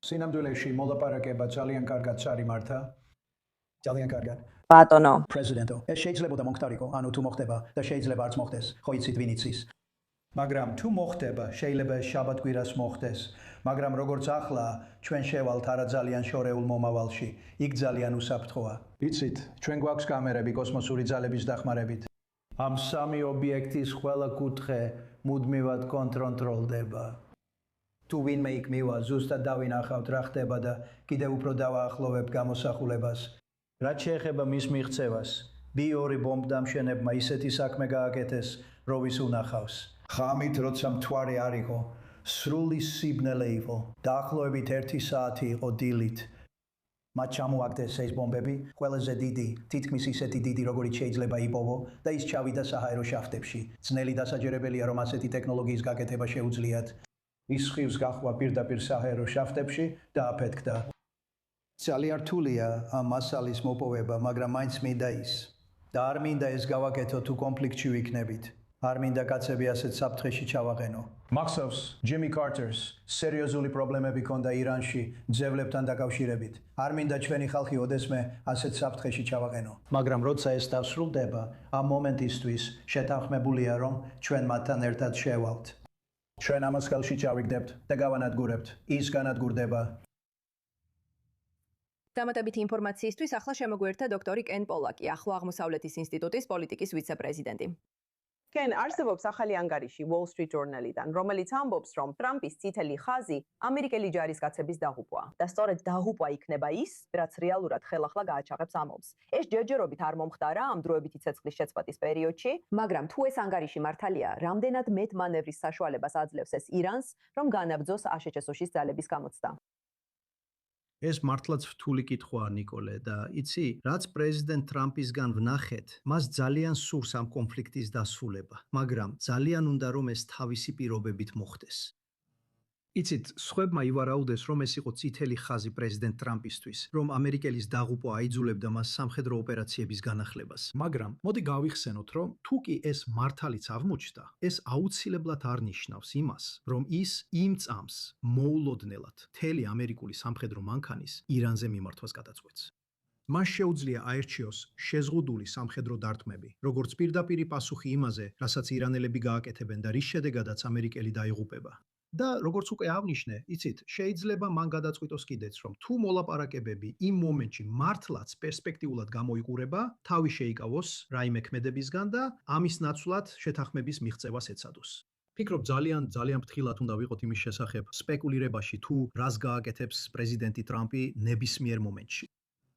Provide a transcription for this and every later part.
სინამდვილეში მოლაპარაკება ძალიან კარგად წარიმართა. ძალიან კარგად. ბატონო. პრეზიდენტო, ეს შეიძლებოდა მომხდარიყო, ანუ თუ მოხდება და შეიძლება არც მოხდეს, ხო იცით ვინ იცის. მაგრამ თუ მოხდება, შეიძლება შაბათ-კვირას მოხდეს, მაგრამ როგორც ახლა ჩვენ შევალთ არა ძალიან შორეულ მომავალში, იქ ძალიან უსაფრთხოა. იცით, ჩვენ გვაქვს კამერები კოსმოსური ძალების დახმარებით. ამ სამი ობიექტის ყველა კუთხე მუდმივად კონტროლდება. თუ ვინმე იქ მივა, ზუსტად დავინახავთ რა ხდება და კიდევ უფრო დავაახლოვებთ გამოსახულებას. რაც შეეხება მის მიღწევას, B2 ბომბდამშენებმა ისეთი საქმე გააკეთეს, რომ ვის უნახავს. ხამით როცა მთვარე არ იყო, სრული სიბნელე იყო. დაახლოებით 1 საათი იყო დილით. მათ ჩამოაგდეს ეს ბომბები, ყველაზე დიდი, თითქმის ისეთი დიდი, როგორიც შეიძლება იპოვო და ის ჩავიდა საჰაერო შახტებში. ძნელი დასაჯერებელია, რომ ასეთი ტექნოლოგიის გაკეთება შეუძლიათ. ის ხივს გახვა პირდაპირ საჰაერო შახტებში და აფეთქდა. ძალიან რთულია ამ მასალის მოპოვება, მაგრამ მაინც მინდა ის. და არ მინდა ეს გავაკეთო თუ კონფლიქტში ვიქნებით. არ მინდა კაცები ასეთ საფრთხეში ჩავაყენო. მახსოვს, ჯიმი კარტერს სერიოზული პრობლემები ჰქონდა ირანში ძევლებთან დაკავშირებით. არ მინდა ჩვენი ხალხი ოდესმე ასეთ საფრთხეში ჩავაყენო. მაგრამ როცა ეს დასრულდება, ამ მომენტისთვის შეთანხმებულია, რომ ჩვენ მათთან ერთად შევალთ. ჩვენ ამას ხელში ჩავიგდებთ და გავანადგურებთ. ის განადგურდება. დამატებითი ინფორმაციისთვის ახლა შემოგვიერთდა დოქტორი კენ პოლაკი, ახლო აღმოსავლეთის ინსტიტუტის პოლიტიკის ვიცე-პრეზიდენტი. კენ, არსებობს ახალი ანგარიში Wall Street Journal-იდან, რომელიც ამბობს, რომ ტრამპის წითელი ხაზი ამერიკელი ჯარისკაცების დაღუპვაა და სწორედ დაღუპვა იქნება ის, რაც რეალურად ხელახლა გააჩაღებს ამბობს. ეს ჯერჯერობით არ მომხდარა ამ დროებითი ცეცხლის შეწყვეტის პერიოდში, მაგრამ თუ ეს ანგარიში მართალია, რამდენად მეტ მანევრის საშუალებას აძლევს ეს ირანს, რომ განაბრძოს აშშ-ის ძალების გამოცდა. ეს მართლაც რთული კითხვაა, ნიკოლე, და იცი, რაც პრეზიდენტ ტრამპისგან ვნახეთ, მას ძალიან სურს ამ კონფლიქტის დასრულება, მაგრამ ძალიან უნდა რომ ეს თავისი პირობებით მოხდეს. იცით, სხვებმა ივარაუდეს, რომ ეს იყო წითელი ხაზი პრეზიდენტ ტრამპისთვის, რომ ამერიკელის დაღუპვა აიძულებდა მას სამხედრო ოპერაციების განახლებას. მაგრამ მოდი გავიხსენოთ, რომ თუ კი ეს მართალიც აღმოჩნდა, ეს აუცილებლად არ ნიშნავს იმას, რომ ის იმ წამს მოულოდნელად მთელი ამერიკული სამხედრო მანქანის ირანზე მიმართვას გადაწყვეტს. მას შეუძლია აერჩიოს შეზღუდული სამხედრო დარტყმები, როგორც პირდაპირი პასუხი იმაზე, რასაც ირანელები გააკეთებენ და რის შედეგადაც ამერიკელი დაიღუპება. და როგორც უკვე აღნიშნე, იცით, შეიძლება მან გადაწყვიტოს კიდეც, რომ თუ მოლაპარაკებები იმ მომენტში მართლაც პერსპექტიულად გამოიყურება, თავი შეიკავოს რაიმე ქმედებისგან და ამის ნაცვლად შეთანხმების მიღწევას ეცადოს. ფიქრობ ძალიან ფრთხილად უნდა ვიყოთ იმის შესახებ სპეკულირებაში თუ რას გააკეთებს პრეზიდენტი ტრამპი ნებისმიერ მომენტში.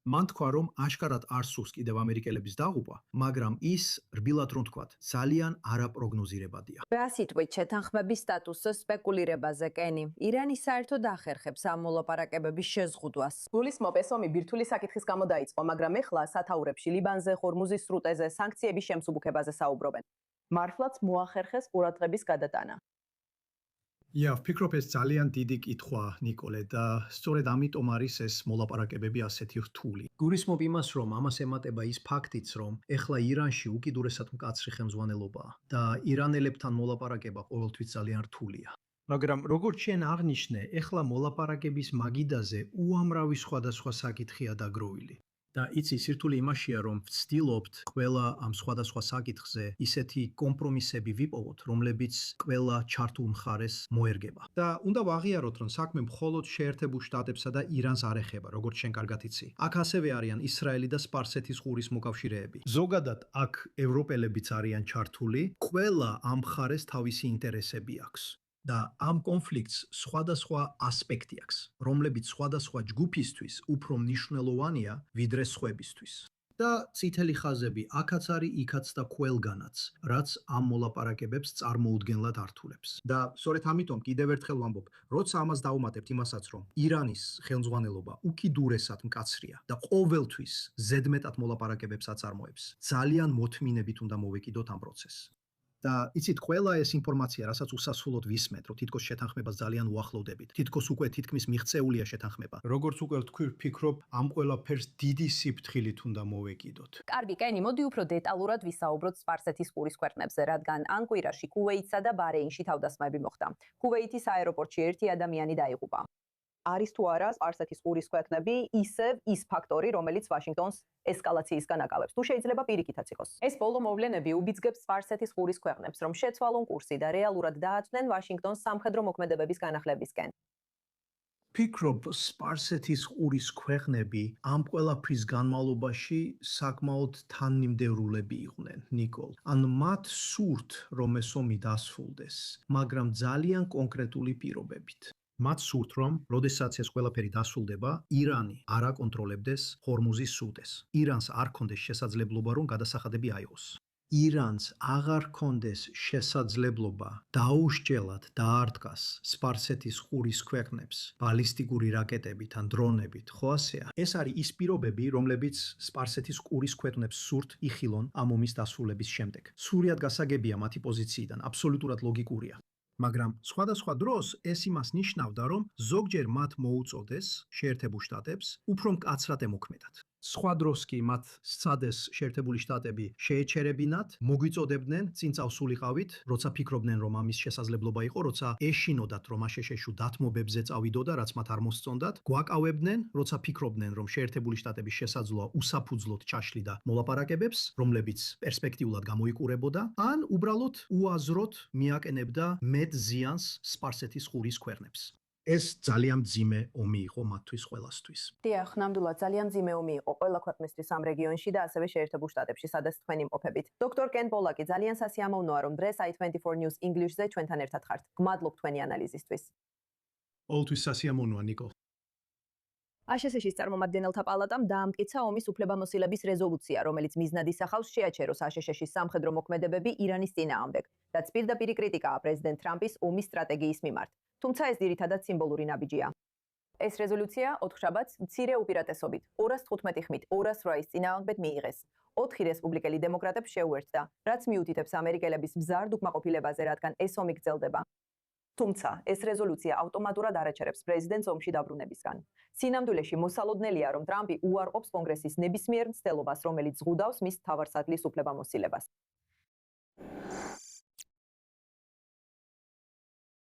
მან თქვა, რომ აშკარად არ სურს კიდევ ამერიკელების დაღუპვა, მაგრამ ის, რბილად რომ თქვათ, ძალიან არაპროგნოზირებადია. რა სიტყვით შეთანხმების სტატუსზე სპეკულირებაზე, კენი, ირანი საერთოდ ახერხებს ამ მოლაპარაკებების შეზღუდვას. გულისმოპეს ომი ბირთვული საკითხის გამო დაიწყო, მაგრამ ეხლა სათაურებში ლიბანზე, ხორმუზის სრუტეზე, სანქციების შემსუბუქებაზე საუბრობენ. მართლაც მოახერხეს ყურადღების გადატანა. ვფიქრობ ეს ძალიან დიდი კითხვაა, ნიკოლე, და სწორედ ამიტომ არის ეს მოლაპარაკებები ასეთი რთული. გულისხმობ იმას, რომ ამას ემატება ის ფაქტიც, რომ ეხლა ირანში უკიდურესად მკაცრი ხელმძღვანელობაა და ირანელებთან მოლაპარაკება ყოველთვის ძალიან რთულია. მაგრამ როგორც შენ აღნიშნე, ეხლა მოლაპარაკების მაგიდაზე უამრავი სხვადასხვა საკითხია დაგროვილი. და იცი, სირთულე იმაშია, რომ ვცდილობთ ყველა ამ სხვადასხვა საკითხზე ისეთი კომპრომისები ვიპოვოთ, რომლებიც ყველა ჩართულ მხარეს მოერგება. და უნდა ვაღიაროთ, რომ საქმე მხოლოდ შეერთებულ შტატებსა და ირანს არ ეხება, როგორც შენ კარგად იცი. აქ ასევე არიან ისრაელი და სპარსეთის ყურის მოკავშირეები. ზოგადად აქ ევროპელებიც არიან ჩართული, ყველა ამ მხარეს თავისი ინტერესები აქვს. და ამ კონფლიქტს სხვადასხვა ასპექტი აქვს, რომლებიც სხვადასხვა ჯგუფისთვის უფრო მნიშვნელოვანია ვიდრე სხვებისთვის. და წითელი ხაზები აქაც არის, იქაც და ყველგანაც, რაც ამ მოლაპარაკებებს წარმოუდგენლად ართულებს. და სწორედ ამიტომ კიდევ ერთხელ ვამბობ, როცა ამას დავუმატებთ იმასაც, რომ ირანის ხელმძღვანელობა უკიდურესად მკაცრია და ყოველთვის ზედმეტად მოლაპარაკებებს აწარმოებს, ძალიან მოთმინებით უნდა მოვეკიდოთ ამ პროცესს. და იცით, ყველა ეს ინფორმაცია, რასაც უსასრულოდ ვისმენთ, რომ თითქოს შეთანხმებას ძალიან უახლოვდებით, თითქოს უკვე თითქმის მიღწეულია შეთანხმება. როგორც უკვე ვთქვი, ვფიქრობ, ამ ყველაფერს დიდი სიფრთხილით უნდა მოვეკიდოთ. კარგი, კენი, მოდი უფრო დეტალურად ვისაუბროთ სპარსეთის ყურის ქვეყნებზე, რადგან ან კვირაში ქუვეითსა და ბარეინში თავდასხმები მოხდა. ქუვეითის აეროპორტში ერთი ადამიანი დაიღუპა. არის თუ არა სპარსეთის ყურის ქვეყნები ისევ ის ფაქტორი, რომელიც ვაშინგტონს ესკალაციისგან აკავებს. თუ შეიძლება პირიქითაც იყოს. ეს ბოლო მოვლენები უბიძგებს სპარსეთის ყურის ქვეყნებს, რომ შეცვალონ კურსი და რეალურად დააწვნენ ვაშინგტონს სამხედრო მოქმედებების განახლებისკენ. ფიქრობ, სპარსეთის ყურის ქვეყნები ამ ყველაფრის განმავლობაში საკმაოდ თანმიმდევრულები იყვნენ, ნიკოლ. ან მათ სურთ, რომ ეს ომი დასრულდეს, მაგრამ ძალიან კონკრეტული პირობებით. მათ სურთ, რომ, როდესაც ეს ყველაფერი დასრულდება, ირანი არ აკონტროლებდეს ჰორმუზის სრუტეს. ირანს არ ქონდეს შესაძლებლობა, რომ გადასახადები აიღოს. ირანს აღარ ქონდეს შესაძლებლობა დაუშჯელად დაარტყას სპარსეთის ყურის ქვეყნებს ბალისტიკური რაკეტებით ან დრონებით, ხო ასეა? ეს არის ის პირობები, რომლებიც სპარსეთის ყურის ქვეყნებს სურთ იხილონ ამ ომის დასრულების შემდეგ. სრულად გასაგებია მათი პოზიციიდან, აბსოლუტურად ლოგიკურია. მაგრამ სხვადასხვა დროს ეს იმას ნიშნავდა, რომ ზოგჯერ მათ მოუწოდეს შეერთებულ შტატებს უფრო მკაცრად ემოქმედათ. სხვა დროს კი მათ სცადეს შეერთებული შტატები შეეჩერებინათ, მოგვიწოდებდნენ, წინ წავსულიყავით, როცა ფიქრობდნენ, რომ ამის შესაძლებლობა იყო, როცა ეშინოდათ, რომ აშშ-ში დათმობებზე წავიდოდა, რაც მათ არ მოსწონდათ, გვაკავებდნენ, როცა ფიქრობდნენ, რომ შეერთებული შტატების შესაძლოა უსაფუძვლოდ ჩაშლიდა მოლაპარაკებებს, რომლებიც პერსპექტიულად გამოიყურებოდა, ან უბრალოდ უაზროდ მიაკენებდა მეტ ზიანს სპარსეთის ყურის ქვეყნებს. ეს ძალიან მძიმე ომი იყო მათთვის ყველასთვის. დიახ, ნამდვილად ძალიან მძიმე ომი იყო ყველა ქვეყნისთვის ამ რეგიონში და ასევე შეერთებულ შტატებში, სადაც თქვენ იმყოფებით. დოქტორ კენ პოლაკი, ძალიან სასიამოვნოა, რომ დღეს i24 News English-ზე ჩვენთან ერთად ხართ. გმადლობ თქვენი ანალიზისთვის. ყოველთვის სასიამოვნოა, ნიკო. აშშ-ის წარმომადგენელთა პალატამ დაამტკიცა ომის უფლებამოსილების რეზოლუცია, რომელიც მიზნად ისახავს შეაჩეროს აშშ-ის სამხედრო მოქმედებები ირანის წინააღმდეგ, რაც პირდაპირ კრიტიკაა პრეზიდენტ ტრამპის ომის სტრატეგიის მიმართ. თუმცა ეს ძირითადად სიმბოლური ნაბიჯია. ეს რეზოლუცია ოთხშაბათს მცირე უპირატესობით 215 ხმით 208-ის წინააღმდეგ მიიღეს. 4 რესპუბლიკელი დემოკრატებს შეუერთდა, რაც მიუთითებს ამერიკელების მზარდ უკმაყოფილებაზე, რადგან ეს ომი გრძელდება. თუმცა ეს რეზოლუცია ავტომატურად არაჩერებს პრეზიდენტს ომში დაბრუნებისგან. სინამდვილეში მოსალოდნელია, რომ ტრამპი უარყოფს კონგრესის ნებისმიერ მცდელობას, რომელიც ზღუდავს მის მთავარსარდლის უფლებამოსილებას.